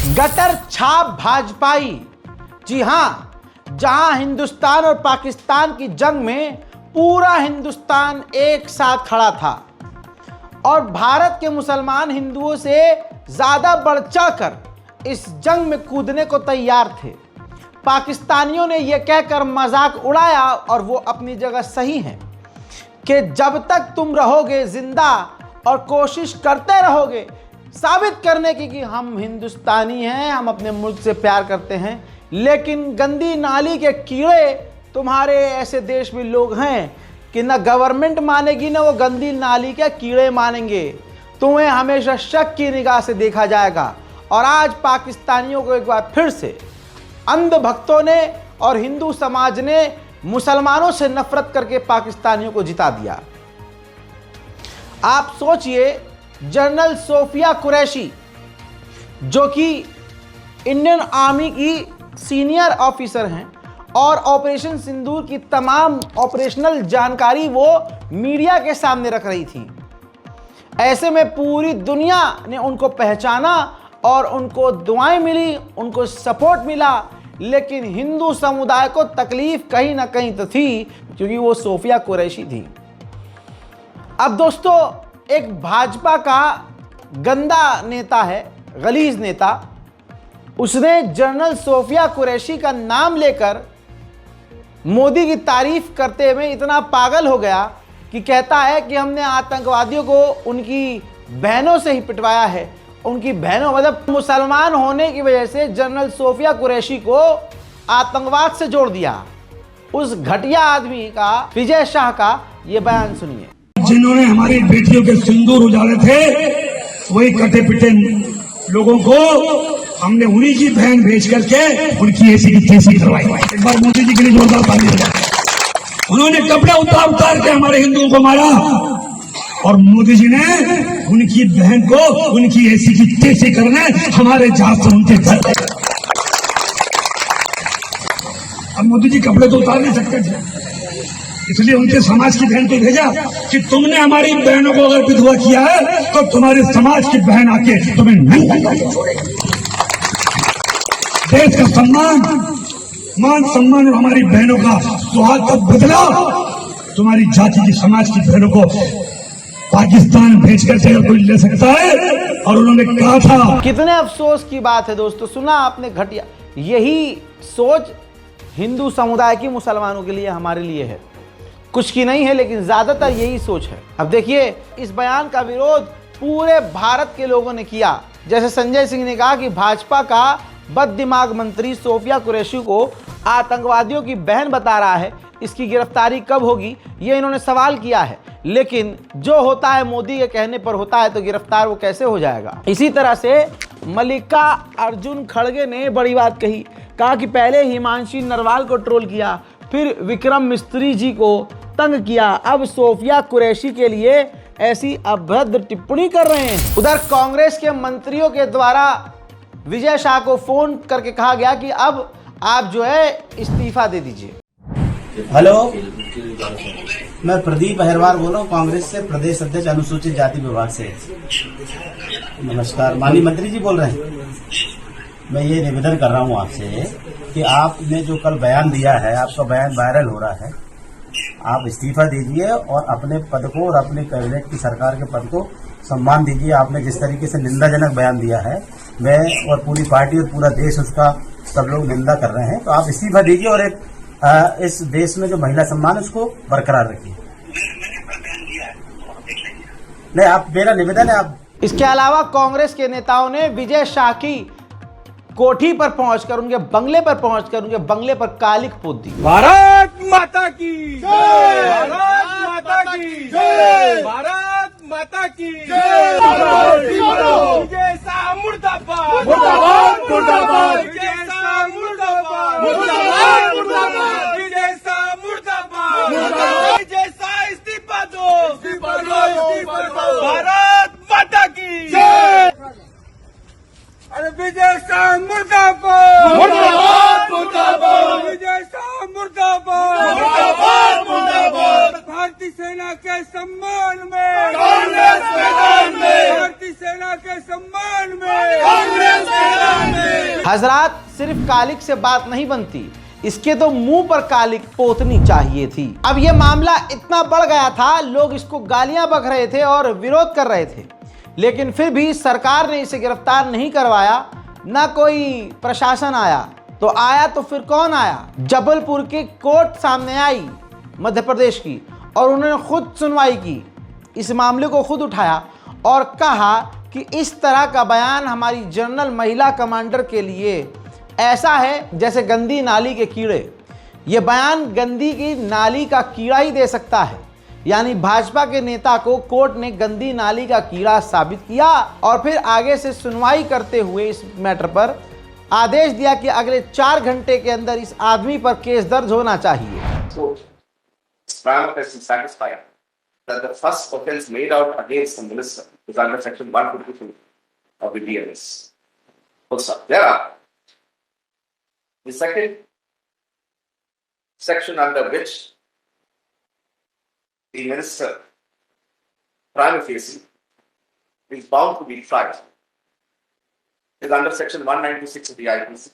Gutter छाप भाजपाई। जी हां, जहां हिंदुस्तान और पाकिस्तान की जंग में पूरा हिंदुस्तान एक साथ खड़ा था और भारत के मुसलमान हिंदुओं से ज्यादा बढ़ चढ़कर इस जंग में कूदने को तैयार थे। पाकिस्तानियों ने यह कहकर मजाक उड़ाया, और वो अपनी जगह सही है, कि जब तक तुम रहोगे जिंदा और कोशिश करते रहोगे साबित करने की कि हम हिंदुस्तानी हैं, हम अपने मुल्क से प्यार करते हैं, लेकिन गंदी नाली के कीड़े तुम्हारे ऐसे देश में लोग हैं कि ना गवर्नमेंट मानेगी ना वो गंदी नाली के कीड़े मानेंगे। तुम्हें हमेशा शक की निगाह से देखा जाएगा। और आज पाकिस्तानियों को एक बार फिर से अंध भक्तों ने और हिंदू समाज ने मुसलमानों से नफरत करके पाकिस्तानियों को जिता दिया। आप सोचिए, जनरल सोफिया कुरैशी जो कि इंडियन आर्मी की सीनियर ऑफिसर हैं और ऑपरेशन सिंदूर की तमाम ऑपरेशनल जानकारी वो मीडिया के सामने रख रही थी। ऐसे में पूरी दुनिया ने उनको पहचाना और उनको दुआएं मिली, उनको सपोर्ट मिला, लेकिन हिंदू समुदाय को तकलीफ कहीं ना कहीं तो थी, क्योंकि वो सोफिया कुरैशी थी। अब दोस्तों, एक भाजपा का गंदा नेता है, गलीज नेता, उसने जनरल सोफिया कुरैशी का नाम लेकर मोदी की तारीफ करते हुए इतना पागल हो गया कि कहता है कि हमने आतंकवादियों को उनकी बहनों से ही पिटवाया है। उनकी बहनों मतलब मुसलमान होने की वजह से जनरल सोफिया कुरैशी को आतंकवाद से जोड़ दिया। उस घटिया आदमी का, विजय शाह का, ये बयान सुनिए। जिन्होंने हमारी बेटियों के सिंदूर उजाड़े थे, वही कटे पिटे लोगों को हमने उन्हीं की बहन भेज करके उनकी ऐसी की तैसी करवाई। एक बार मोदी जी के लिए जोरदार ताली हो जाए। उन्होंने कपड़े उतार के हमारे हिंदुओं को मारा, और मोदी जी ने उनकी बहन को उनकी ऐसी की तैसी करने हमारे जहाज से उनके घर गए। अब मोदी जी कपड़े तो उतार नहीं सकते थे, इसलिए उनके समाज की बहन को भेजा कि तुमने हमारी बहनों को अगर विधवा किया है तो तुम्हारे समाज की बहन आके तुम्हें नंगा करके छोड़ेगी। देश का सम्मान, मान सम्मान और हमारी बहनों का सुहाग तब बदला तुम्हारी जाति की, समाज की बहनों को पाकिस्तान भेज कर अगर कोई ले सकता है। और उन्होंने कहा था, कितने अफसोस की बात है दोस्तों, सुना आपने घटिया। यही सोच हिंदू समुदाय की मुसलमानों के लिए, हमारे लिए है, कुछ की नहीं है, लेकिन ज्यादातर यही सोच है। अब देखिए, इस बयान का विरोध पूरे भारत के लोगों ने किया। जैसे संजय सिंह ने कहा कि भाजपा का बददिमाग मंत्री सोफिया कुरैशी को आतंकवादियों की बहन बता रहा है, इसकी गिरफ्तारी कब होगी, ये इन्होंने सवाल किया है। लेकिन जो होता है मोदी के कहने पर होता है, तो गिरफ्तार वो कैसे हो जाएगा। इसी तरह से मल्लिका अर्जुन खड़गे ने बड़ी बात कही, कहा कि पहले हिमांशी नरवाल को ट्रोल किया, फिर विक्रम मिस्त्री जी को तंग किया, अब सोफिया कुरैशी के लिए ऐसी अभद्र टिप्पणी कर रहे हैं। उधर कांग्रेस के मंत्रियों के द्वारा विजय शाह को फोन करके कहा गया कि अब आप जो है इस्तीफा दे दीजिए। हेलो, मैं प्रदीप अहिरवार बोल रहा हूँ, कांग्रेस से प्रदेश अध्यक्ष अनुसूचित जाति विभाग से। नमस्कार, माननीय मंत्री जी बोल रहे हैं। मैं ये निवेदन कर रहा हूँ आपसे कि आपने जो कल बयान दिया है, आपका बयान वायरल हो रहा है, आप इस्तीफा दीजिए और अपने पद को और अपने कैबिनेट की सरकार के पद को सम्मान दीजिए। आपने जिस तरीके से निंदाजनक बयान दिया है, मैं और पूरी पार्टी और पूरा देश उसका सब लोग निंदा कर रहे हैं, तो आप इस्तीफा दीजिए और एक इस देश में जो महिला सम्मान है उसको बरकरार रखिए। नहीं, आप, मेरा निवेदन है आप। इसके अलावा कांग्रेस के नेताओं ने विजय शाह की कोठी पर पहुंचकर, उनके बंगले पर पहुंचकर, उनके बंगले पर कालिक पोत दी। भारत माता की जय, भारत माता की जय, भारत माता की जय। विजय शाह मुर्दाबाद, मुर्दाबाद, मुर्दाबाद, विजय शाह मुर्दाबाद, मुर्दाबाद, मुर्दाबाद, विजय शाह मुर्दाबाद, मुर्दाबाद, विजय शाह इस्तीफा दो, इस्तीफा दो, इस्तीफा दो, भारत माता की जय। अरे विजय शाह मुर्दाबाद, मुर्दाबाद, मुर्दाबाद, विजय शाह मुर्दाबाद, मुर्दाबाद, मुर्दाबाद। भारतीय सेना के सम्मान में कांग्रेस मैदान में, भारतीय सेना के सम्मान में कांग्रेस मैदान में। हजरात, सिर्फ कालिक से बात नहीं बनती, इसके तो मुंह पर कालिक पोतनी चाहिए थी। अब यह मामला इतना बढ़ गया था, लोग इसको गालियां बक रहे थे और विरोध कर रहे थे, लेकिन फिर भी सरकार ने इसे गिरफ्तार नहीं करवाया, ना कोई प्रशासन आया। तो आया तो फिर कौन आया? जबलपुर की कोर्ट सामने आई मध्य प्रदेश की, और उन्होंने खुद सुनवाई की, इस मामले को खुद उठाया और कहा कि इस तरह का बयान हमारी जनरल महिला कमांडर के लिए ऐसा है जैसे गंदी नाली के कीड़े। ये बयान गंदी की नाली का कीड़ा ही दे सकता है। यानी भाजपा के नेता को कोर्ट ने गंदी नाली का कीड़ा साबित किया और फिर आगे से सुनवाई करते हुए इस मैटर पर आदेश दिया कि अगले 4 घंटे के अंदर इस आदमी पर केस दर्ज होना चाहिए। So, Prime Minister is satisfied that the first offence made out against the minister is under Section 152 of the DLS. There, the second section under which the minister, prima facie, is bound to be tried is under Section 196 of the IPC,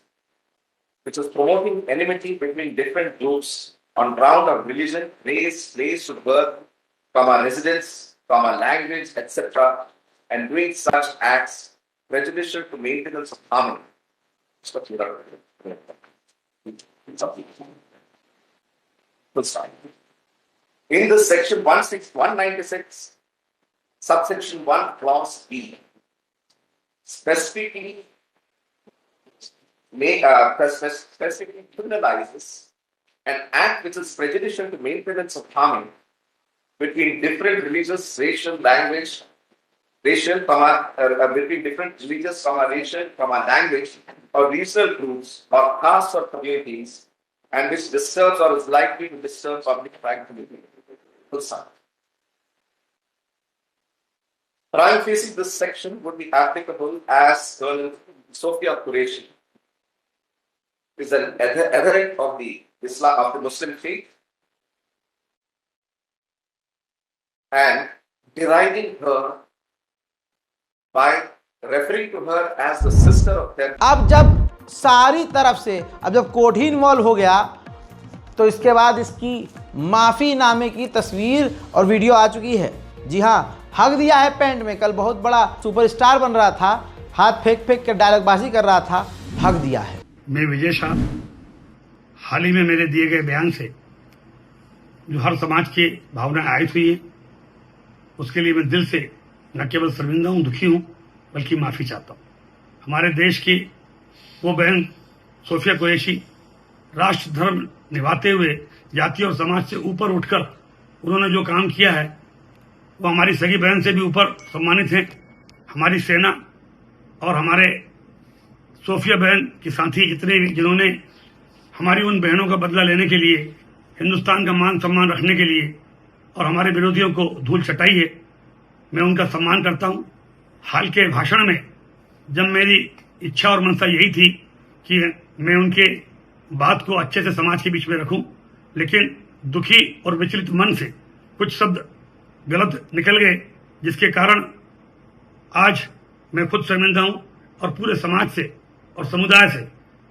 which is promoting enmity between different groups on ground of religion, race, place of birth, residence, language, etc., and doing such acts prejudicial to maintenance of harmony. In the Section 196, subsection 1, clause B, specifically criminalizes an act which is prejudicial to maintenance of harmony between different religious, racial, language, between different religious, racial, language, or regional groups, or castes or communities, and which disturbs or is likely to disturb public tranquility. Prima facie, this section would be applicable as Colonel Sophia Qureshi is an adherent of the Islam, of the Muslim faith, and deriding her by referring to her as the sister of their. अब जब सारी तरफ से, अब जब court ही involve हो गया, तो इसके बाद इसकी माफ़ी नामे की तस्वीर और वीडियो आ चुकी है। जी हाँ, हक दिया है पैंट में। कल बहुत बड़ा सुपरस्टार बन रहा था, हाथ फेंक फेंक के डायलॉगबाजी कर रहा था, हक दिया है। मैं विजय शाह, हाल ही में मेरे दिए गए बयान से जो हर समाज की भावनाएं आयत हुई है, उसके लिए मैं दिल से न केवल शर्मिंदा हूं, दुखी हूं, बल्कि माफी चाहता हूं। हमारे देश की वो बहन सोफिया कुरैशी राष्ट्र धर्म निभाते हुए जाति और समाज से ऊपर उठकर उन्होंने जो काम किया है, वो हमारी सगी बहन से भी ऊपर सम्मानित हैं। हमारी सेना और हमारे सोफिया बहन की साथी जितने भी, जिन्होंने हमारी उन बहनों का बदला लेने के लिए, हिंदुस्तान का मान सम्मान रखने के लिए और हमारे विरोधियों को धूल चटाई है, मैं उनका सम्मान करता हूं। हाल के भाषण में जब मेरी इच्छा और मनसा यही थी कि मैं उनके बात को अच्छे से समाज के बीच में रखूं, लेकिन दुखी और विचलित मन से कुछ शब्द गलत निकल गए, जिसके कारण आज मैं खुद शर्मिंदा हूं और पूरे समाज से और समुदाय से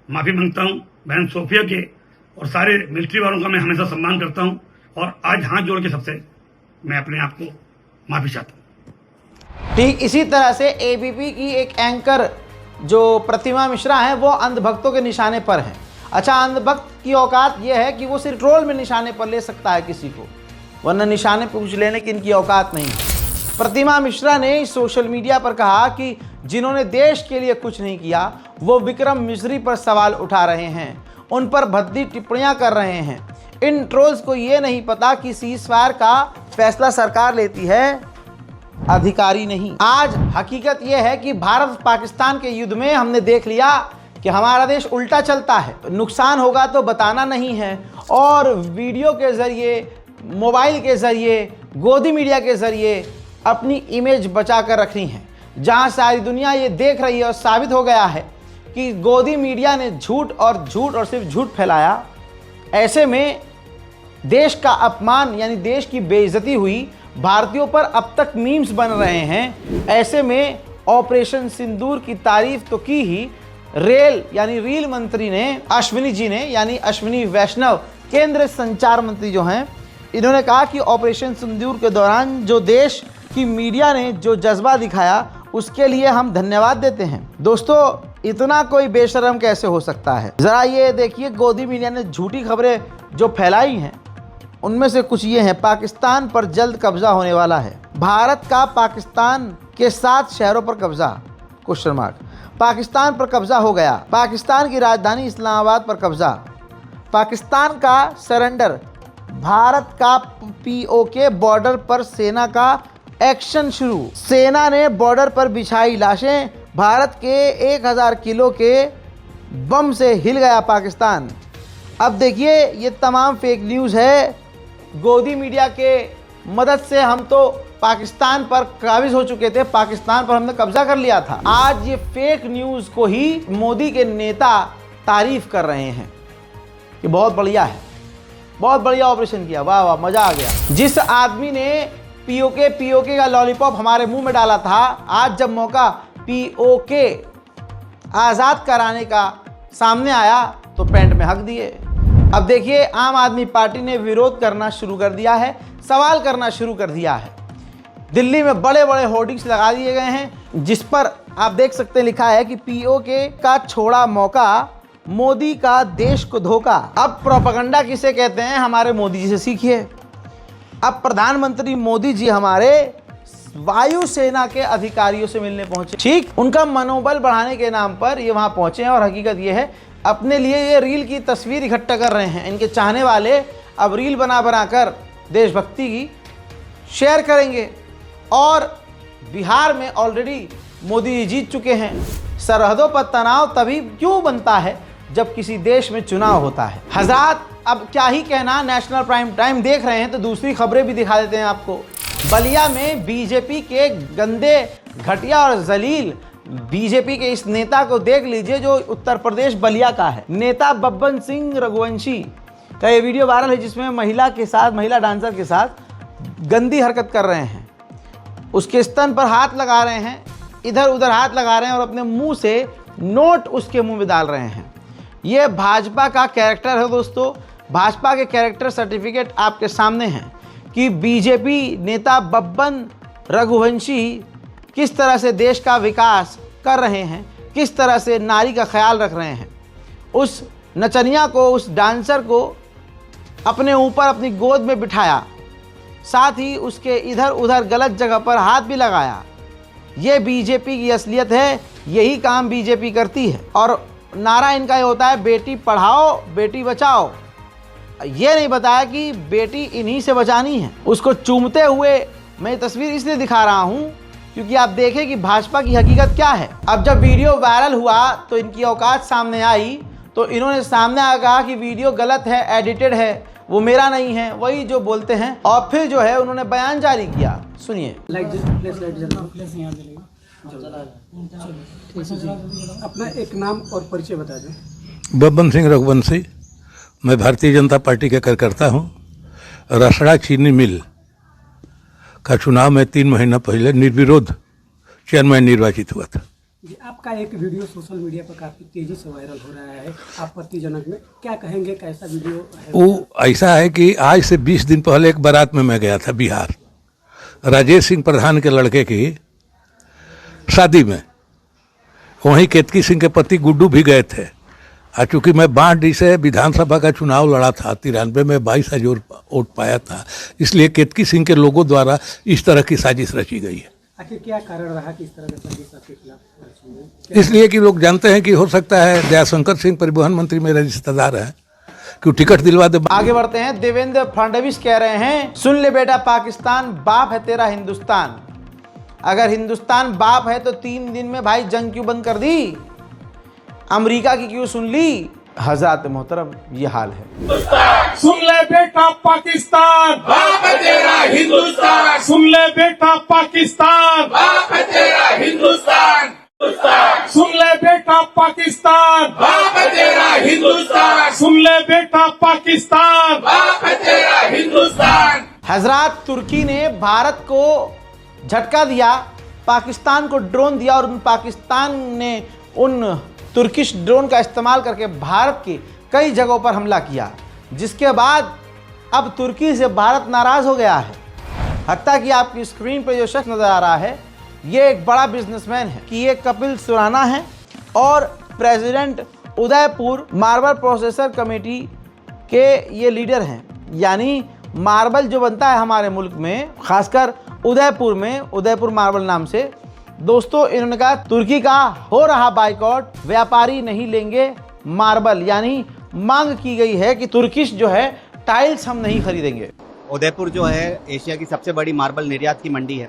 माफी मांगता हूं। बहन सोफिया के और सारे मिलिट्री वालों का मैं हमेशा सम्मान करता हूं और आज हाथ जोड़ के सबसे मैं अपने आप को माफी चाहता हूं। ठीक इसी तरह से एबीपी की एक एंकर जो प्रतिमा मिश्रा है, वो अंधभक्तों के निशाने पर है। अच्छा, अंधभक्त की औकात ये है कि वो सिर्फ ट्रोल में निशाने पर ले सकता है किसी को, वरना निशाने पर कुछ लेने की इनकी औकात नहीं है। प्रतिमा मिश्रा ने सोशल मीडिया पर कहा कि जिन्होंने देश के लिए कुछ नहीं किया वो विक्रम मिश्री पर सवाल उठा रहे हैं, उन पर भद्दी टिप्पणियां कर रहे हैं। इन ट्रोल्स को ये नहीं पता कि सीज़फायर का फैसला सरकार लेती है, अधिकारी नहीं। आज हकीकत यह है कि भारत पाकिस्तान के युद्ध में हमने देख लिया कि हमारा देश उल्टा चलता है। नुकसान होगा तो बताना नहीं है, और वीडियो के ज़रिए, मोबाइल के ज़रिए, गोदी मीडिया के ज़रिए अपनी इमेज बचा कर रखनी है। जहां सारी दुनिया ये देख रही है और साबित हो गया है कि गोदी मीडिया ने झूठ और सिर्फ झूठ फैलाया। ऐसे में देश का अपमान यानी देश की बेइज्जती हुई। भारतीयों पर अब तक मीम्स बन रहे हैं। ऐसे में ऑपरेशन सिंदूर की तारीफ तो की ही, रेल यानी रील मंत्री ने अश्विनी जी ने यानी अश्विनी वैष्णव केंद्रीय संचार मंत्री जो हैं, इन्होंने कहा कि ऑपरेशन सिंदूर के दौरान जो देश की मीडिया ने जो जज्बा दिखाया उसके लिए हम धन्यवाद देते हैं। दोस्तों, इतना कोई बेशरम कैसे हो सकता है? जरा ये देखिए, गोदी मीडिया ने झूठी खबरें जो फैलाई हैं उनमें से कुछ ये हैं। पाकिस्तान पर जल्द कब्जा होने वाला है। भारत का पाकिस्तान के 7 शहरों पर कब्जा, क्वेश्चन मार्क। पाकिस्तान पर कब्जा हो गया। पाकिस्तान की राजधानी इस्लामाबाद पर कब्जा। पाकिस्तान का सरेंडर। भारत का पीओके बॉर्डर पर सेना का एक्शन शुरू। सेना ने बॉर्डर पर बिछाई लाशें। भारत के 1000 किलो के बम से हिल गया पाकिस्तान। अब देखिए, ये तमाम फेक न्यूज़ है। गोदी मीडिया के मदद से हम तो पाकिस्तान पर काबिज हो चुके थे, पाकिस्तान पर हमने कब्जा कर लिया था। आज ये फेक न्यूज़ को ही मोदी के नेता तारीफ कर रहे हैं कि बहुत बढ़िया है, बहुत बढ़िया ऑपरेशन किया, वाह वाह, मज़ा आ गया। जिस आदमी ने पीओके का लॉलीपॉप हमारे मुंह में डाला था, आज जब मौका पीओके आज़ाद कराने का सामने आया तो पैंट में हक दिए। अब देखिए, आम आदमी पार्टी ने विरोध करना शुरू कर दिया है, सवाल करना शुरू कर दिया है। दिल्ली में बड़े बड़े होर्डिंग्स लगा दिए गए हैं जिस पर आप देख सकते हैं लिखा है कि पीओके का छोड़ा मौका, मोदी का देश को धोखा। अब प्रोपेगेंडा किसे कहते हैं, हमारे मोदी जी से सीखिए। अब प्रधानमंत्री मोदी जी हमारे वायुसेना के अधिकारियों से मिलने पहुंचे। ठीक, उनका मनोबल बढ़ाने के नाम पर ये वहां पहुंचे हैं और हकीकत ये है अपने लिए ये रील की तस्वीर इकट्ठा कर रहे हैं। इनके चाहने वाले अब रील बना कर देशभक्ति की शेयर करेंगे। और बिहार में ऑलरेडी मोदी जी जीत चुके हैं। सरहदों पर तनाव तभी क्यों बनता है जब किसी देश में चुनाव होता है। हजरात, अब क्या ही कहना, नेशनल प्राइम टाइम देख रहे हैं तो दूसरी खबरें भी दिखा देते हैं आपको। बलिया में बीजेपी के गंदे, घटिया और जलील बीजेपी के इस नेता को देख लीजिए जो उत्तर प्रदेश बलिया का है। नेता बब्बन सिंह रघुवंशी का ये वीडियो वायरल है जिसमें महिला डांसर के साथ गंदी हरकत कर रहे हैं। उसके स्तन पर हाथ लगा रहे हैं, इधर उधर हाथ लगा रहे हैं और अपने मुंह से नोट उसके मुंह में डाल रहे हैं। ये भाजपा का कैरेक्टर है दोस्तों। भाजपा के कैरेक्टर सर्टिफिकेट आपके सामने हैं कि बीजेपी नेता बब्बन रघुवंशी किस तरह से देश का विकास कर रहे हैं, किस तरह से नारी का ख्याल रख रहे हैं। उस नचनिया को, उस डांसर को अपने ऊपर अपनी गोद में बिठाया, साथ ही उसके इधर उधर गलत जगह पर हाथ भी लगाया। ये बीजेपी की असलियत है, यही काम बीजेपी करती है। और नारा इनका ये होता है, बेटी पढ़ाओ बेटी बचाओ। ये नहीं बताया कि बेटी इन्हीं से बचानी है। उसको चूमते हुए मैं ये तस्वीर इसलिए दिखा रहा हूँ क्योंकि आप देखें कि भाजपा की हकीकत क्या है। अब जब वीडियो वायरल हुआ तो इनकी औकात सामने आई, तो इन्होंने सामने आकर कहा कि वीडियो गलत है, एडिटेड है, वो मेरा नहीं है, वही जो बोलते हैं। और फिर जो है उन्होंने बयान जारी किया, सुनिए। अपना एक नाम और परिचय बता दें। बब्बन सिंह रघुवंशी, मैं भारतीय जनता पार्टी का कार्यकर्ता हूँ। रसड़ा चीनी मिल का चुनाव में 3 महीना पहले निर्विरोध चेयरमैन निर्वाचित हुआ था। जी, आपका एक वीडियो सोशल मीडिया पर काफ़ी तेजी से वायरल हो रहा है, आपत्तिजनक में, क्या कहेंगे, कैसा वीडियो है? वो ऐसा है कि आज से 20 दिन पहले एक बारात में मैं गया था बिहार, राजेश सिंह प्रधान के लड़के की शादी में। वहीं केतकी सिंह के पति गुड्डू भी गए थे। चूँकि मैं बाढ़ से विधानसभा का चुनाव लड़ा था, 93 में 22,000 वोट पाया था, इसलिए केतकी सिंह के लोगों द्वारा इस तरह की साजिश रची गई है। आखिर क्या कारण रहा कि इस तरह का साजिश आपके खिलाफ? इसलिए कि लोग जानते हैं कि हो सकता है दयाशंकर सिंह परिवहन मंत्री मेरे रिश्तेदार हैं, कि टिकट दिलवा दे। आगे बढ़ते हैं। देवेंद्र फडणवीस कह रहे हैं, सुन ले बेटा पाकिस्तान, बाप है तेरा हिंदुस्तान। अगर हिंदुस्तान बाप है तो 3 दिन में भाई जंग क्यों बंद कर दी, अमेरिका की क्यों सुन ली? हज़रात मोहतरम, ये हाल है। सुन ले बेटा पाकिस्तान, बाप है तेरा हिंदुस्तान। सुन ले बेटा पाकिस्तान, बाप है तेरा हिंदुस्तान। सुन ले बेटा पाकिस्तान, बाप है तेरा हिंदुस्तान। सुन ले बेटा पाकिस्तान, बाप है तेरा हिंदुस्तान। हजरात, तुर्की ने भारत को झटका दिया, पाकिस्तान को ड्रोन दिया और पाकिस्तान ने उन तुर्किश ड्रोन का इस्तेमाल करके भारत की कई जगहों पर हमला किया, जिसके बाद अब तुर्की से भारत नाराज हो गया है। हत्ता कि आपकी स्क्रीन पर जो शख्स नजर आ रहा है ये एक बड़ा बिजनेसमैन है कि ये कपिल सुराना है और president Udaipur marble processor committee के ये लीडर हैं। यानी मार्बल जो बनता है हमारे मुल्क में, खासकर उदयपुर में, उदयपुर मार्बल नाम से। दोस्तों, इन्होंने कहा तुर्की का हो रहा बाइकआउट, व्यापारी नहीं लेंगे मार्बल, यानी मांग की गई है कि तुर्किश जो है टाइल्स हम नहीं खरीदेंगे। उदयपुर जो है एशिया की सबसे बड़ी मार्बल निर्यात की मंडी है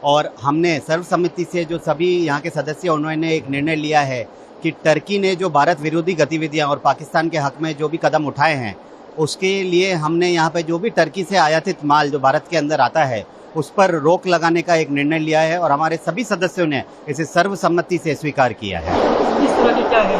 और हमने सर्वसम्मति से जो सभी यहाँ के सदस्य उन्होंने एक निर्णय लिया है कि टर्की ने जो भारत विरोधी गतिविधियाँ और पाकिस्तान के हक में जो भी कदम उठाए हैं उसके लिए हमने यहाँ पे जो भी टर्की से आयातित माल जो भारत के अंदर आता है उस पर रोक लगाने का एक निर्णय लिया है और हमारे सभी सदस्यों ने इसे सर्वसम्मति से स्वीकार किया है। इस तरह की क्या है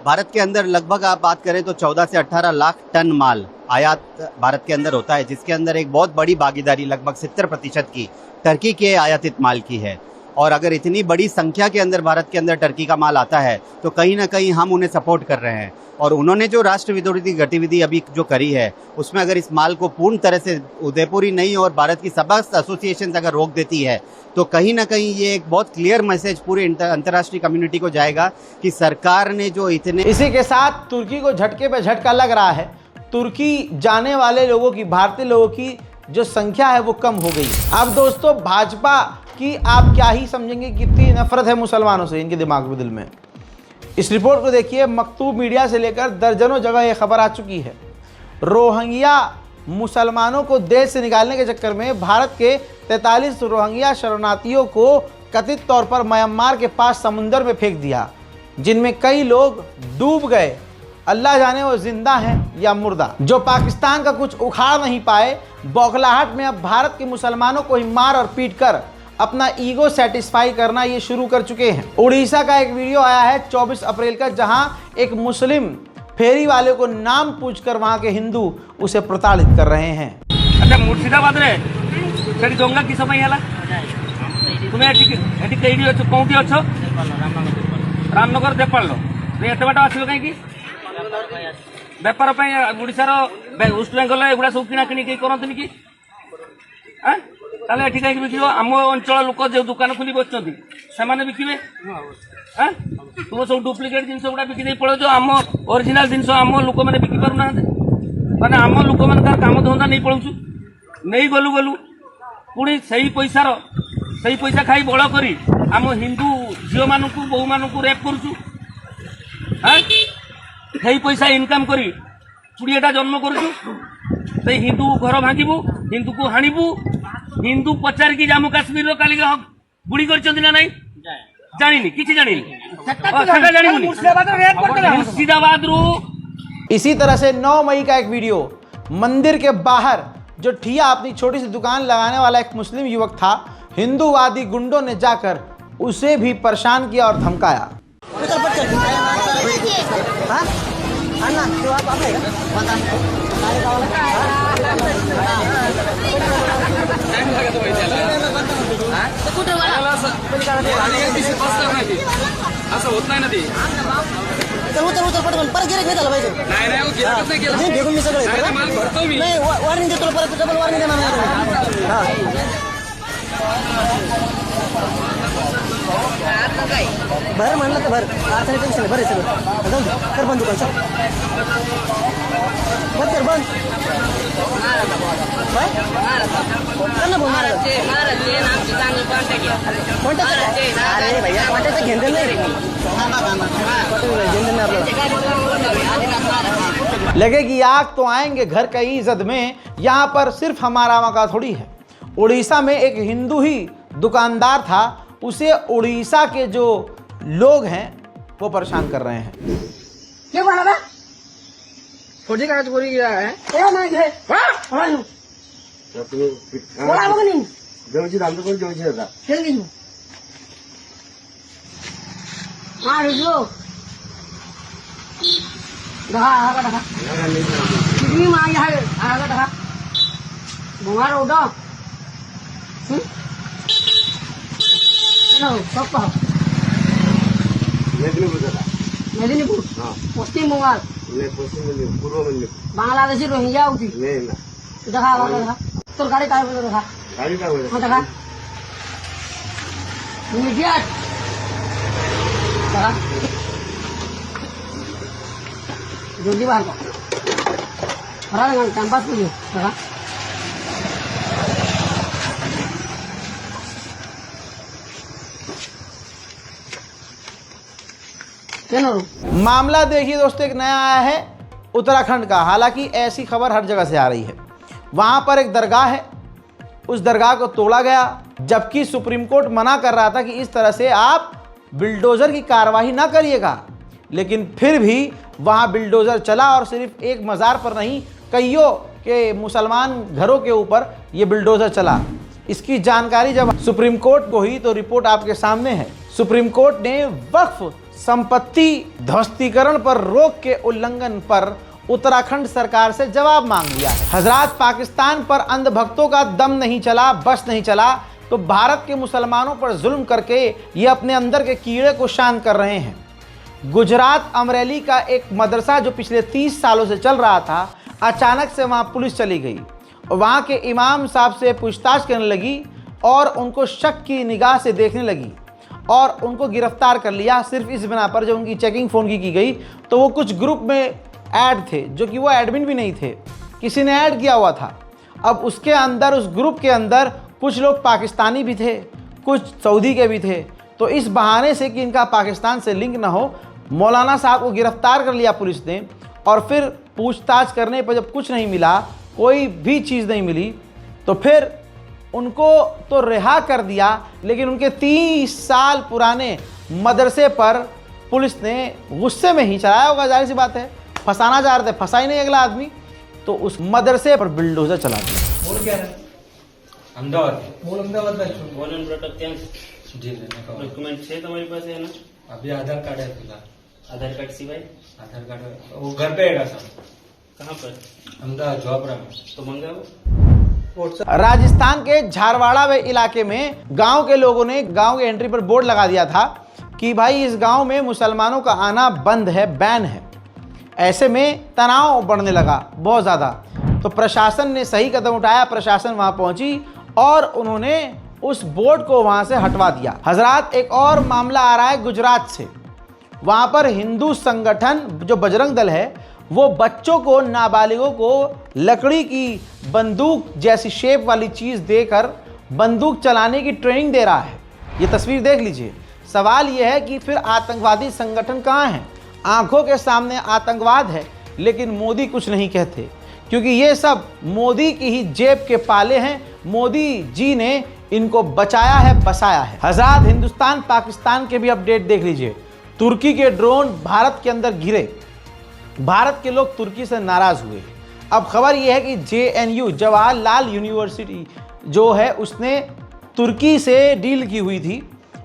भारत के अंदर लगभग आप बात करें तो 14 से 18 लाख टन माल आयात भारत के अंदर होता है, जिसके अंदर एक बहुत बड़ी भागीदारी लगभग 70% की टर्की के आयातित माल की है। और अगर इतनी बड़ी संख्या के अंदर भारत के अंदर टर्की का माल आता है तो कहीं ना कहीं हम उन्हें सपोर्ट कर रहे हैं। और उन्होंने जो राष्ट्र विरोधी गतिविधि अभी जो करी है उसमें अगर इस माल को पूर्ण तरह से उदयपुर ही नहीं और भारत की समस्त एसोसिएशन अगर रोक देती है तो कहीं ना कहीं ये एक बहुत क्लियर मैसेज पूरे अंतर्राष्ट्रीय कम्युनिटी को जाएगा कि सरकार ने जो इतने। इसी के साथ तुर्की को झटके पे झटका लग रहा है। तुर्की जाने वाले लोगों की, भारतीय लोगों की जो संख्या है वो कम हो गई। अब दोस्तों, भाजपा की आप क्या ही समझेंगे कितनी नफरत है मुसलमानों से इनके दिमाग में, दिल में। इस रिपोर्ट को देखिए, मकतूब मीडिया से लेकर दर्जनों जगह ये खबर आ चुकी है। रोहिंग्या मुसलमानों को देश से निकालने के चक्कर में भारत के 43 रोहिंग्या शरणार्थियों को कथित तौर पर म्यांमार के पास समुंदर में फेंक दिया, जिनमें कई लोग डूब गए। अल्लाह जाने वो जिंदा हैं या मुर्दा। जो पाकिस्तान का कुछ उखाड़ नहीं पाए, बौखलाहट में अब भारत के मुसलमानों को ही मार और पीट कर अपना ईगो सेटिस्फाई करना ये शुरू कर चुके हैं। उड़ीसा का एक वीडियो आया है 24 अप्रैल का, जहां एक मुस्लिम फेरी वाले को नाम पूछकर वहां के हिंदू उसे प्रताड़ित कर रहे हैं। अच्छा, मुर्शिदाबाद रे सेठी दंगा किस ପାଇଁ ହେଲା? तुमे एठी केडी अछ, कोठी अछ? रामनगर देपाल लो एते बाटा आसिलो काई की व्यापार ପାଇଁ ओडिसा रो वेस्ट बेंगल एगुडा सब किना किनी के करंतनी की? हां, ताले एठी काई बिकियो? आम अंचल लोक जो दुकान खुली बसचंती सेमाने बिकिबे। हां, तुम सब डुप्लिकेट जिनस गुडा बिकि दे पळो, जो आम ओरिजिनल जिनस आम लोक माने बिकि पारु ना, माने आम लोक मान का काम धंदा नहीं पळुछु, नहीं गलु पुणी सही पैसा खाई बड़ करी आम हिंदू झील मान बहु मान रेप करुचु। हाँ, सही पैसा इनकम करी 20टा जन्म करुचु। से हिंदू घर भांगबू, हिंदू को हाणबू, हिंदू पचार की जम्मू काश्मीर काली गुड़ी कर नहीं जानी किसी जानी मुर्शिदाबाद रू। इसी तरह से 9 मई का एक वीडियो, मंदिर के बाहर जो ठिया अपनी छोटी सी दुकान लगाने वाला एक मुस्लिम युवक था, हिंदूवादी गुंडों ने जाकर उसे भी परेशान किया और धमकाया। असं होत नाही ना ते. उतर पटकन परत गिरेक नाही झालं पाहिजे. नाही भेगून मी सगळे माल भरतो मी. नाही वॉर्निंग देतो परत, डबल वॉर्निंग देणार भर म्हणलं तर भर, अडचणी टेन्शन भर सगळं जाऊ कर बंद दुकान बंद कर बंद अरे भैया कॉन्टॅक्ट घेऊन नाही लगेगी आग तो आएंगे घर की इज्जत में। यहाँ पर सिर्फ हमारा मौका थोड़ी है। उड़ीसा में एक हिंदू ही दुकानदार था, उसे उड़ीसा के जो लोग हैं वो परेशान कर रहे हैं। क्यों बना बा छोटी कागज पूरी गिरा है क्या ना है हां बोला मग नहीं देवजी दाम तो देवजी दादा चल गई हां रुको ढा कितनी मांग है आगा ढा बुआ रोडो नो सब মেদিনীপুর পশ্চিম বঙ্গাল বাংলাদেশি রোহিঙ্গা উঠি দেখা আবার দেখা তোর গাড়ি কার বলে দেখা দেখা ইমিডিয়েট দেখা জলদি বাহার কর ফরারগঞ্জ ক্যাম্পাস পুলিশ দেখা मामला देखिए दोस्तों, एक नया आया है उत्तराखंड का। हालांकि ऐसी खबर हर जगह से आ रही है। वहां पर एक दरगाह है, उस दरगाह को तोड़ा गया, जबकि सुप्रीम कोर्ट मना कर रहा था कि इस तरह से आप बिल्डोजर की कार्रवाई ना करिएगा, लेकिन फिर भी वहां बिल्डोजर चला और सिर्फ एक मज़ार पर नहीं, कईयों के मुसलमान घरों के ऊपर ये बिल्डोजर चला। इसकी जानकारी जब सुप्रीम कोर्ट को हुई तो रिपोर्ट आपके सामने है। सुप्रीम कोर्ट ने वक्फ संपत्ति ध्वस्तीकरण पर रोक के उल्लंघन पर उत्तराखंड सरकार से जवाब मांग लिया है। हजरात, पाकिस्तान पर अंधभक्तों का दम नहीं चला, बस नहीं चला, तो भारत के मुसलमानों पर जुल्म करके ये अपने अंदर के कीड़े को शांत कर रहे हैं। गुजरात अमरेली का एक मदरसा जो पिछले 30 सालों से चल रहा था, अचानक से वहाँ पुलिस चली गई और वहाँ के इमाम साहब से पूछताछ करने लगी और उनको शक की निगाह से देखने लगी और उनको गिरफ्तार कर लिया, सिर्फ इस बिना पर जब उनकी चेकिंग फ़ोन की गई तो वो कुछ ग्रुप में ऐड थे, जो कि वो एडमिन भी नहीं थे, किसी ने ऐड किया हुआ था। अब उसके अंदर, उस ग्रुप के अंदर कुछ लोग पाकिस्तानी भी थे, कुछ सऊदी के भी थे। तो इस बहाने से कि इनका पाकिस्तान से लिंक ना हो, मौलाना साहब को गिरफ्तार कर लिया पुलिस ने और फिर पूछताछ करने पर जब कुछ नहीं मिला, कोई भी चीज़ नहीं मिली, तो फिर उनको तो रिहा कर दिया, लेकिन उनके 30 साल पुराने मदरसे पर पुलिस ने गुस्से में ही चलाया होगा, जाहिर सी बात है, फंसाना चाह रहे थे, फंसा ही नहीं अगला आदमी, तो उस मदरसे पर बिल्डोजर चला दिया। बोल क्या रहा? अहमदाबाद बोल अहमदाबाद डॉक्यूमेंट है तुम्हारे पास है ना? अभी आधार कार्ड है फिलहाल। आधार कार्ड सिवाय? आधार कार्ड वो घर पे है सर। कहाँ पर? अहमदाबाद जॉबरा में। तो मंगाओ। राजस्थान के झारवाड़ा वे इलाके में गांव के लोगों ने गांव के एंट्री पर बोर्ड लगा दिया था कि भाई इस गांव में मुसलमानों का आना बंद है, बैन है। ऐसे में तनाव बढ़ने लगा बहुत ज़्यादा, तो प्रशासन ने सही कदम उठाया। प्रशासन वहां पहुंची और उन्होंने उस बोर्ड को वहां से हटवा दिया। हजरात, एक और मामला आ रहा है गुजरात से। वहां पर हिंदू संगठन जो बजरंग दल है, वो बच्चों को, नाबालिगों को लकड़ी की बंदूक जैसी शेप वाली चीज़ देकर बंदूक चलाने की ट्रेनिंग दे रहा है। ये तस्वीर देख लीजिए। सवाल ये है कि फिर आतंकवादी संगठन कहाँ हैं? आंखों के सामने आतंकवाद है, लेकिन मोदी कुछ नहीं कहते, क्योंकि ये सब मोदी की ही जेब के पाले हैं। मोदी जी ने इनको बचाया है, बसाया है। हज़रात, हिंदुस्तान पाकिस्तान के भी अपडेट देख लीजिए। तुर्की के ड्रोन भारत के अंदर गिरे, भारत के लोग तुर्की से नाराज़ हुए। अब खबर यह है कि JNU जवाहरलाल यूनिवर्सिटी जो है, उसने तुर्की से डील की हुई थी।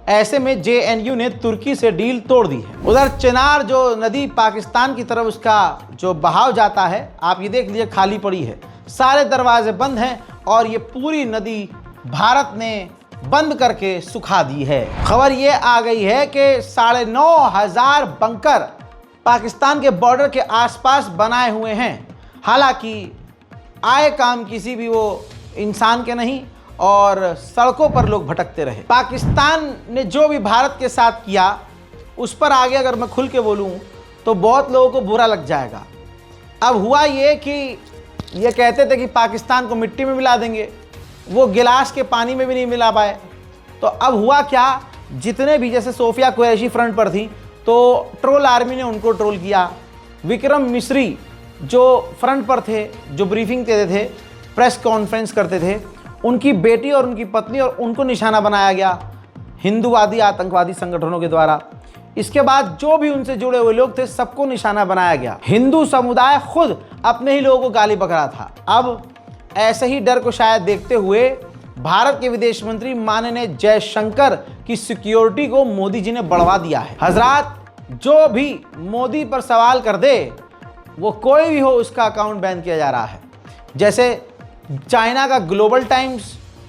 ऐसे में JNU ने तुर्की से डील तोड़ दी है। उधर चिनार जो नदी पाकिस्तान की तरफ उसका जो बहाव जाता है, आप ये देख लीजिए, खाली पड़ी है, सारे दरवाजे बंद हैं और ये पूरी नदी भारत ने बंद करके सुखा दी है। खबर ये आ गई है कि 9,500 बंकर पाकिस्तान के बॉर्डर के आसपास बनाए हुए हैं। हालांकि आए काम किसी भी वो इंसान के नहीं और सड़कों पर लोग भटकते रहे। पाकिस्तान ने जो भी भारत के साथ किया, उस पर आगे अगर मैं खुल के बोलूं तो बहुत लोगों को बुरा लग जाएगा। अब हुआ ये कि ये कहते थे कि पाकिस्तान को मिट्टी में मिला देंगे, वो गिलास के पानी में भी नहीं मिला पाए। तो अब हुआ क्या, जितने भी, जैसे सोफिया कुरैशी फ्रंट पर थी तो ट्रोल आर्मी ने उनको ट्रोल किया। विक्रम मिश्री जो फ्रंट पर थे, जो ब्रीफिंग देते थे, प्रेस कॉन्फ्रेंस करते थे, उनकी बेटी और उनकी पत्नी, और उनको निशाना बनाया गया हिंदूवादी आतंकवादी संगठनों के द्वारा। इसके बाद जो भी उनसे जुड़े हुए लोग थे, सबको निशाना बनाया गया। हिंदू समुदाय खुद अपने ही लोगों को गाली बक रहा था। अब ऐसे ही डर को शायद देखते हुए भारत के विदेश मंत्री माननीय जयशंकर की सिक्योरिटी को मोदी जी ने बढ़वा दिया है। हजरात, जो भी मोदी पर सवाल कर दे, वो कोई भी हो, उसका अकाउंट बैन किया जा रहा है। जैसे चाइना का ग्लोबल टाइम्स,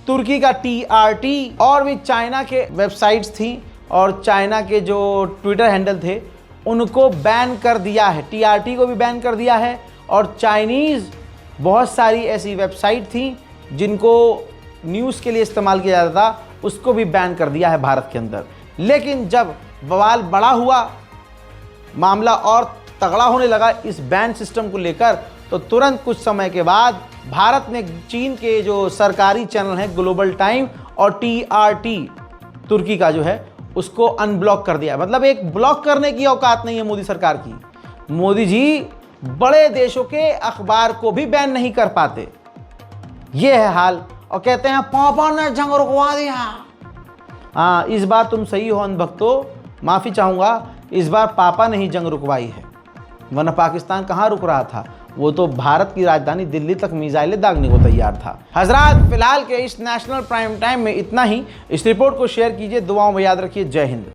तुर्की का TRT और भी चाइना के वेबसाइट्स थी, और चाइना के जो ट्विटर हैंडल थे उनको बैन कर दिया है। TRT को भी बैन कर दिया है और चाइनीज़ बहुत सारी ऐसी वेबसाइट थी जिनको न्यूज़ के लिए इस्तेमाल किया जाता था, उसको भी बैन कर दिया है भारत के अंदर। लेकिन जब बवाल बड़ा हुआ, मामला और तगड़ा होने लगा इस बैन सिस्टम को लेकर, तो तुरंत कुछ समय के बाद भारत ने चीन के जो सरकारी चैनल हैं ग्लोबल टाइम और TRT तुर्की का जो है उसको अनब्लॉक कर दिया। मतलब एक ब्लॉक करने की औकात नहीं है मोदी सरकार की। मोदी जी बड़े देशों के अखबार को भी बैन नहीं कर पाते। ये है हाल, और कहते हैं पापा ने जंग रुकवा दिया। हाँ, इस बार तुम सही हो अंधभक्तों, माफ़ी चाहूँगा, इस बार पापा ने ही जंग रुकवाई है, वरना पाकिस्तान कहाँ रुक रहा था, वो तो भारत की राजधानी दिल्ली तक मिसाइलें दागने को तैयार था। हजरात, फिलहाल के इस नेशनल प्राइम टाइम में इतना ही। इस रिपोर्ट को शेयर कीजिए, दुआओं में याद रखिए। जय हिंद।